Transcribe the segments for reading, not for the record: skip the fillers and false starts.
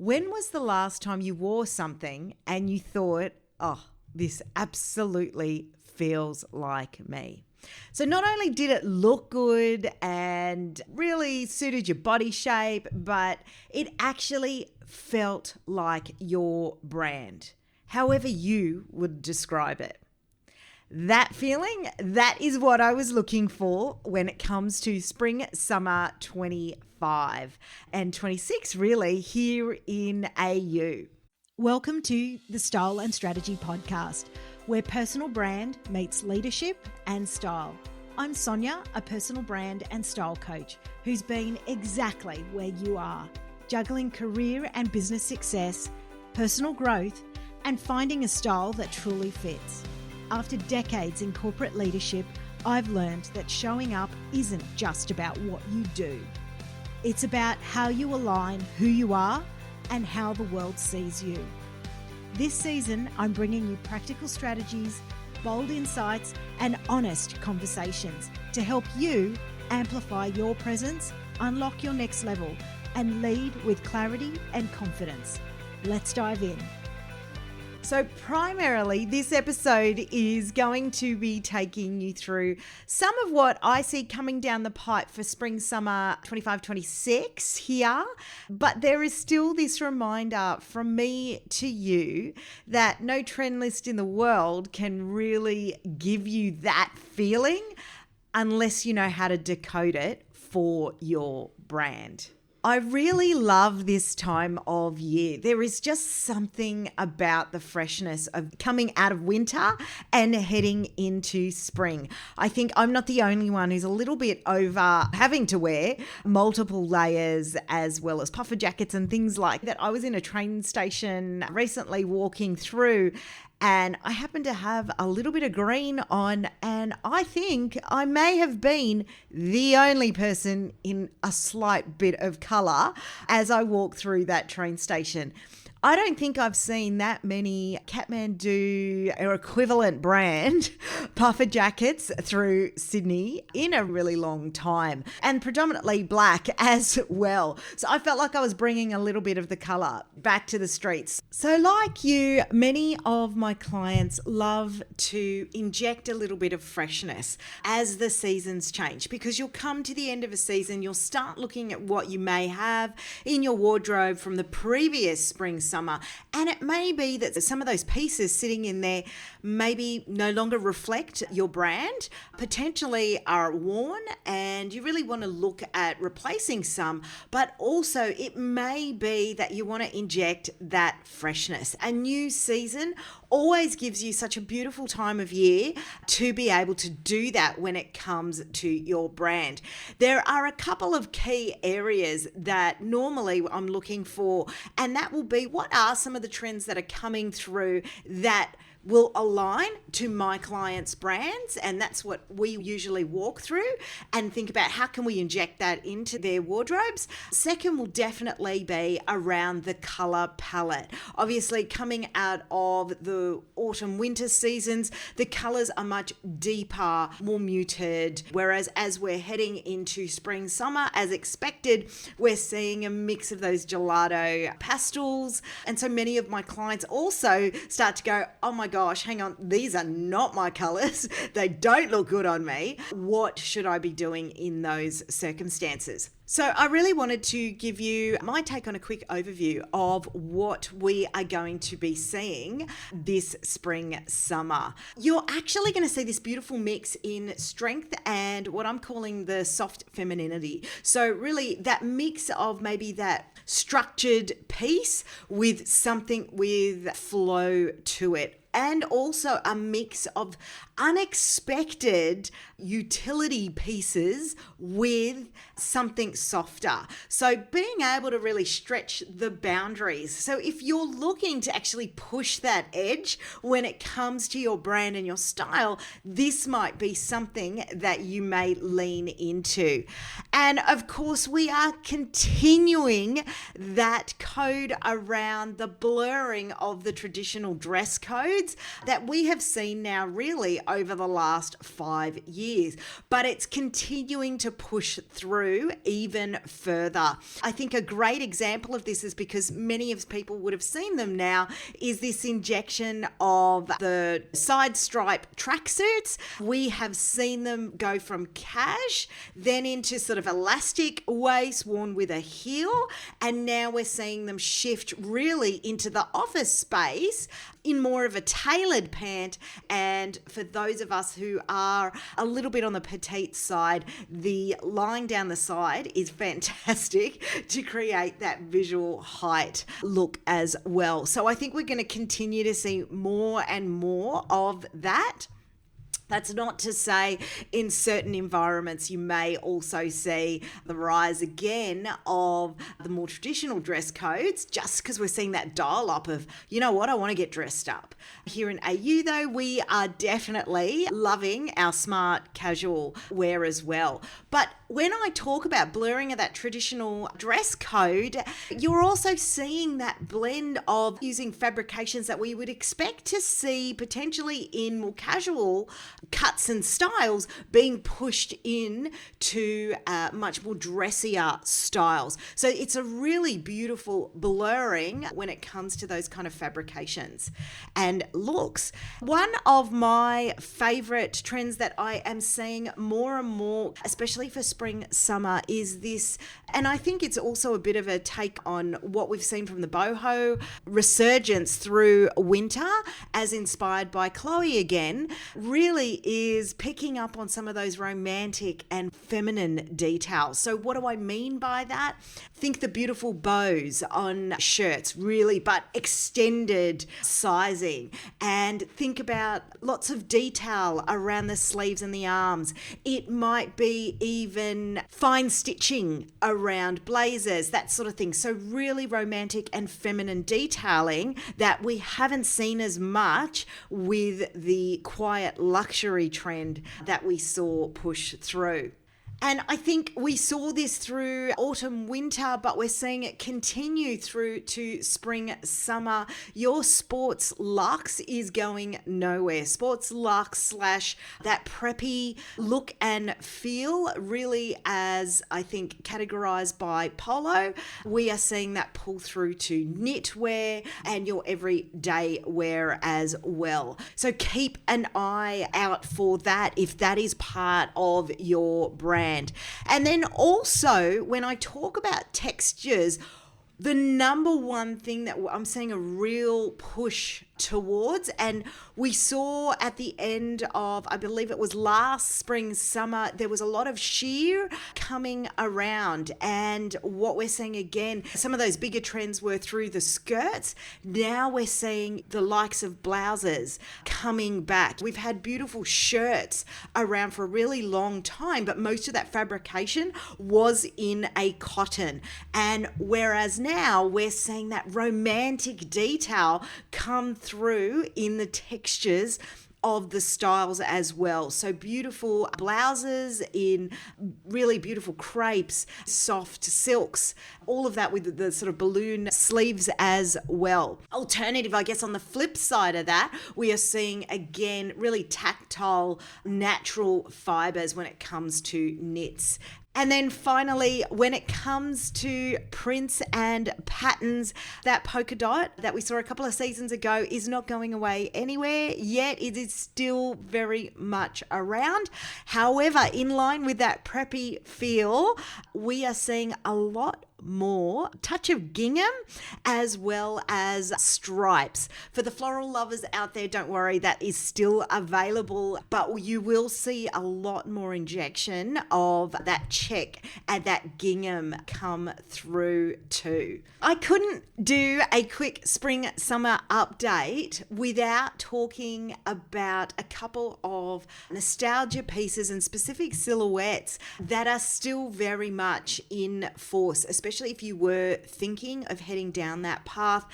When was the last time you wore something and you thought, oh, this absolutely feels like me? So not only did it look good and really suited your body shape, but it actually felt like your brand, however you would describe it. That feeling, that is what I was looking for when it comes to spring, summer 25 and 26 really here in AU. Welcome to the Style and Strategy Podcast, where personal brand meets leadership and style. I'm Sonya, a personal brand and style coach who's been exactly where you are, juggling career and business success, personal growth, and finding a style that truly fits. After decades in corporate leadership, I've learned that showing up isn't just about what you do. It's about how you align who you are and how the world sees you. This season, I'm bringing you practical strategies, bold insights, and honest conversations to help you amplify your presence, unlock your next level, and lead with clarity and confidence. Let's dive in. So primarily, this episode is going to be taking you through some of what I see coming down the pipe for spring, summer 25-26 here. But there is still this reminder from me to you that no trend list in the world can really give you that feeling unless you know how to decode it for your brand. I really love this time of year. There is just something about the freshness of coming out of winter and heading into spring. I think I'm not the only one who's a little bit over having to wear multiple layers as well as puffer jackets and things like that. I was in a train station recently walking through and I happened to have a little bit of green on, and I think I may have been the only person in a slight bit of colour as I walked through that train station. I don't think I've seen that many Kathmandu or equivalent brand puffer jackets through Sydney in a really long time, and predominantly black as well. So I felt like I was bringing a little bit of the colour back to the streets. So like you, many of my clients love to inject a little bit of freshness as the seasons change, because you'll come to the end of a season, you'll start looking at what you may have in your wardrobe from the previous spring, summer, and it may be that some of those pieces sitting in there maybe no longer reflect your brand, potentially are worn, and you really want to look at replacing some, but also it may be that you want to inject that freshness. A new season always gives you such a beautiful time of year to be able to do that when it comes to your brand. There are a couple of key areas that normally I'm looking for, and that will be what are some of the trends that are coming through that will align to my clients' brands, and that's what we usually walk through and think about how can we inject that into their wardrobes. Second will definitely be around the color palette. Obviously, coming out of the autumn winter seasons, the colors are much deeper, more muted, whereas as we're heading into spring summer, as expected, we're seeing a mix of those gelato pastels, and so many of my clients also start to go, oh my gosh, hang on, these are not my colors. They don't look good on me. What should I be doing in those circumstances? So I really wanted to give you my take on a quick overview of what we are going to be seeing this spring, summer. You're actually going to see this beautiful mix in strength and what I'm calling the soft femininity. So really that mix of maybe that structured piece with something with flow to it, and also a mix of unexpected utility pieces with something softer. So being able to really stretch the boundaries. So if you're looking to actually push that edge when it comes to your brand and your style, this might be something that you may lean into. And of course, we are continuing that code around the blurring of the traditional dress codes that we have seen now really over the last 5 years, but it's continuing to push through even further. I think a great example of this is because many of people would have seen them now is this injection of the side stripe tracksuits. We have seen them go from cash, then into sort of elastic waist worn with a heel, and now we're seeing them shift really into the office space in more of a tailored pant. And for those of us who are a little bit on the petite side, the lying down the side is fantastic to create that visual height look as well. So I think we're going to continue to see more and more of that. That's not to say in certain environments you may also see the rise again of the more traditional dress codes, just because we're seeing that dial up of, you know what, I want to get dressed up. Here in AU though, we are definitely loving our smart casual wear as well. But when I talk about blurring of that traditional dress code, you're also seeing that blend of using fabrications that we would expect to see potentially in more casual cuts and styles being pushed in to much more dressier styles. So it's a really beautiful blurring when it comes to those kind of fabrications and looks. One of my favorite trends that I am seeing more and more, especially for spring, summer, is this, and I think it's also a bit of a take on what we've seen from the boho resurgence through winter, as inspired by Chloe again, really is picking up on some of those romantic and feminine details. So what do I mean by that? Think the beautiful bows on shirts, really, but extended sizing. And think about lots of detail around the sleeves and the arms. It might be even fine stitching around blazers, that sort of thing. So really romantic and feminine detailing that we haven't seen as much with the quiet luxury trend that we saw push through. And I think we saw this through autumn, winter, but we're seeing it continue through to spring, summer. Your sports luxe is going nowhere. Sports luxe / that preppy look and feel, really, as I think categorized by Polo. We are seeing that pull through to knitwear and your everyday wear as well. So keep an eye out for that if that is part of your brand. And then also, when I talk about textures, the number one thing that I'm seeing a real push towards, and we saw at the end of, I believe it was last spring, summer, there was a lot of sheer coming around. And what we're seeing again, some of those bigger trends were through the skirts. Now we're seeing the likes of blouses coming back. We've had beautiful shirts around for a really long time, but most of that fabrication was in a cotton. And whereas now we're seeing that romantic detail come through in the textures of the styles as well. So beautiful blouses in really beautiful crepes, soft silks, all of that with the sort of balloon sleeves as well. Alternative, I guess on the flip side of that, we are seeing again really tactile, natural fibers when it comes to knits. And then finally, when it comes to prints and patterns, that polka dot that we saw a couple of seasons ago is not going away anywhere yet. It is still very much around. However, in line with that preppy feel, we are seeing a lot more touch of gingham as well as stripes. For the floral lovers out there, don't worry, that is still available, but you will see a lot more injection of that check and that gingham come through too. I couldn't do a quick spring summer update without talking about a couple of nostalgia pieces and specific silhouettes that are still very much in force, especially especially if you were thinking of heading down that path.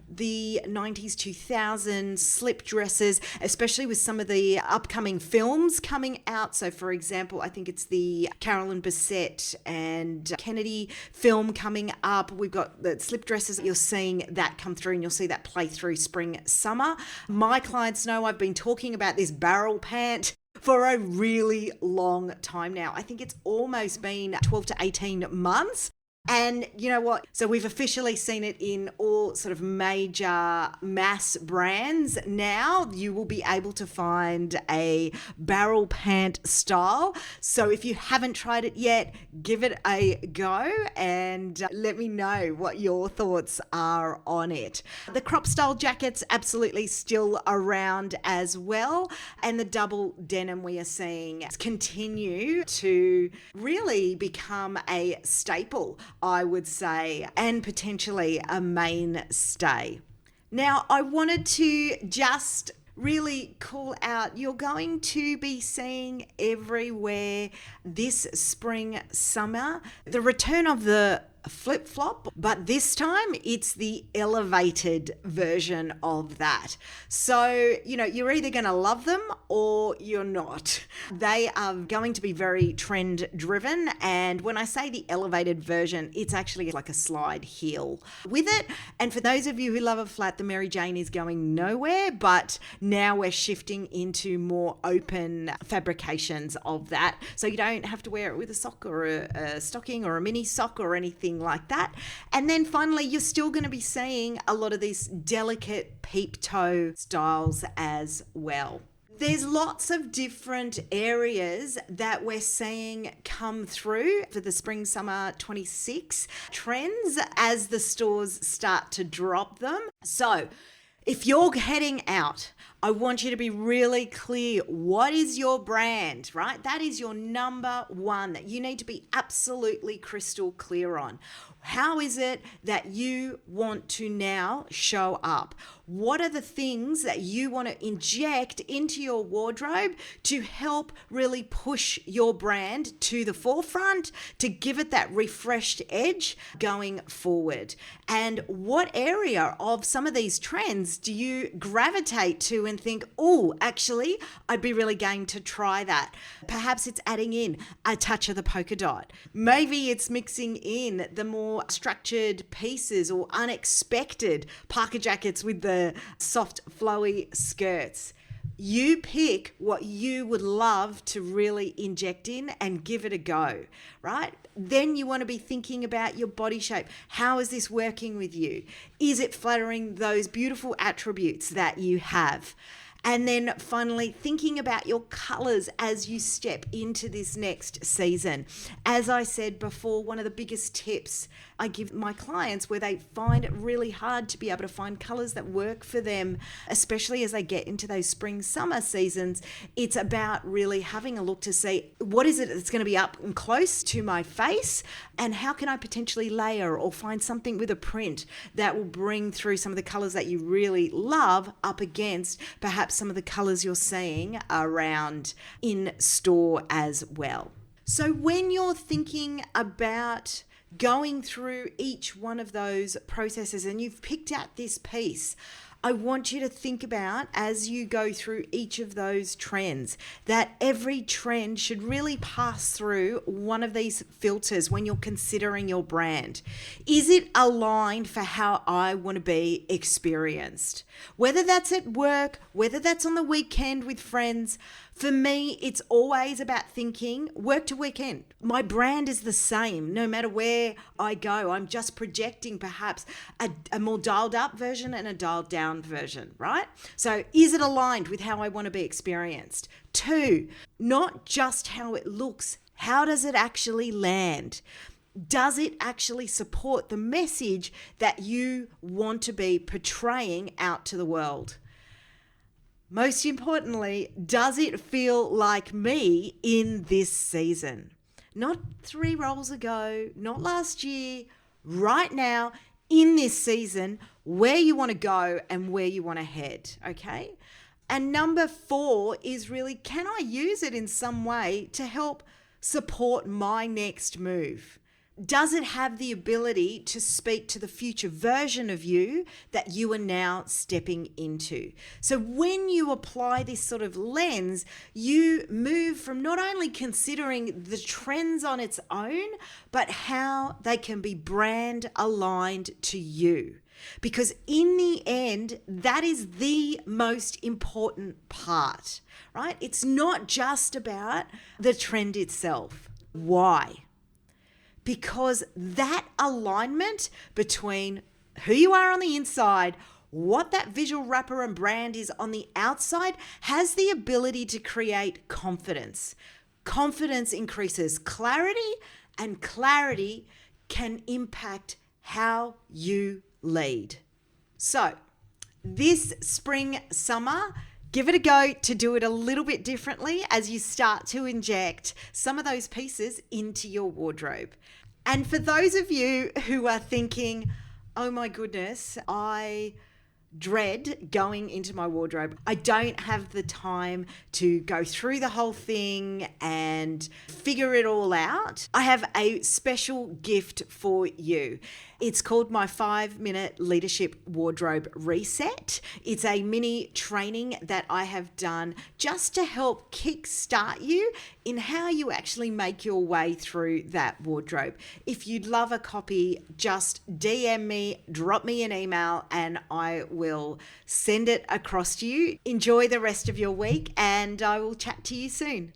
The 90s, 2000s slip dresses, especially with some of the upcoming films coming out. So for example, I think it's the Carolyn Bessette and Kennedy film coming up. We've got the slip dresses. You're seeing that come through, and you'll see that play through spring, summer. My clients know I've been talking about this barrel pant for a really long time now. I think it's almost been 12 to 18 months. And you know what? So we've officially seen it in all sort of major mass brands. Now you will be able to find a barrel pant style. So if you haven't tried it yet, give it a go and let me know what your thoughts are on it. The crop style jackets absolutely still around as well. And the double denim we are seeing continue to really become a staple, I would say, and potentially a mainstay. Now, I wanted to just really call out, you're going to be seeing everywhere this spring, summer, the return of the flip-flop, but this time it's the elevated version of that. So, you're either going to love them or you're not. They are going to be very trend driven. And when I say the elevated version, it's actually like a slide heel with it. And for those of you who love a flat, the Mary Jane is going nowhere, but now we're shifting into more open fabrications of that. So you don't have to wear it with a sock or a stocking or a mini sock or anything like that. And then finally, you're still going to be seeing a lot of these delicate peep toe styles as well. There's lots of different areas that we're seeing come through for the spring summer 26 trends as the stores start to drop them. So if you're heading out, I want you to be really clear. What is your brand, right? That is your number one that you need to be absolutely crystal clear on. How is it that you want to now show up? What are the things that you want to inject into your wardrobe to help really push your brand to the forefront, to give it that refreshed edge going forward? And what area of some of these trends do you gravitate to and think, oh, actually, I'd be really game to try that? Perhaps it's adding in a touch of the polka dot. Maybe it's mixing in the more structured pieces or unexpected parka jackets with the soft flowy skirts. You pick what you would love to really inject in and give it a go, right? Then you want to be thinking about your body shape. How is this working with you? Is it flattering those beautiful attributes that you have? And then finally, thinking about your colors as you step into this next season. As I said before, one of the biggest tips I give my clients where they find it really hard to be able to find colors that work for them, especially as they get into those spring, summer seasons, it's about really having a look to see what is it that's going to be up and close to my face, and how can I potentially layer or find something with a print that will bring through some of the colors that you really love up against perhaps some of the colors you're seeing around in store as well. So when you're thinking about going through each one of those processes and you've picked out this piece, I want you to think about, as you go through each of those trends, that every trend should really pass through one of these filters when you're considering your brand. Is it aligned for how I want to be experienced? Whether that's at work, whether that's on the weekend with friends, for me, it's always about thinking work to weekend. My brand is the same no matter where I go. I'm just projecting perhaps a more dialed up version and a dialed down version, right? So is it aligned with how I want to be experienced? 2, not just how it looks, how does it actually land? Does it actually support the message that you want to be portraying out to the world? Most importantly, does it feel like me in this season? Not 3 rolls ago, not last year, right now, in this season, where you want to go and where you want to head, okay? And number 4 is really, can I use it in some way to help support my next move? Does it have the ability to speak to the future version of you that you are now stepping into? So when you apply this sort of lens, you move from not only considering the trends on its own, but how they can be brand aligned to you. Because in the end, that is the most important part, right? It's not just about the trend itself. Why? Because that alignment between who you are on the inside, what that visual wrapper and brand is on the outside, has the ability to create confidence. Confidence increases clarity, and clarity can impact how you lead. So, this spring, summer, give it a go to do it a little bit differently as you start to inject some of those pieces into your wardrobe. And for those of you who are thinking, oh my goodness, I dread going into my wardrobe. I don't have the time to go through the whole thing and figure it all out. I have a special gift for you. It's called my 5-minute leadership wardrobe reset. It's a mini training that I have done just to help kickstart you in how you actually make your way through that wardrobe. If you'd love a copy, just DM me, drop me an email, and I will send it across to you. Enjoy the rest of your week, and I will chat to you soon.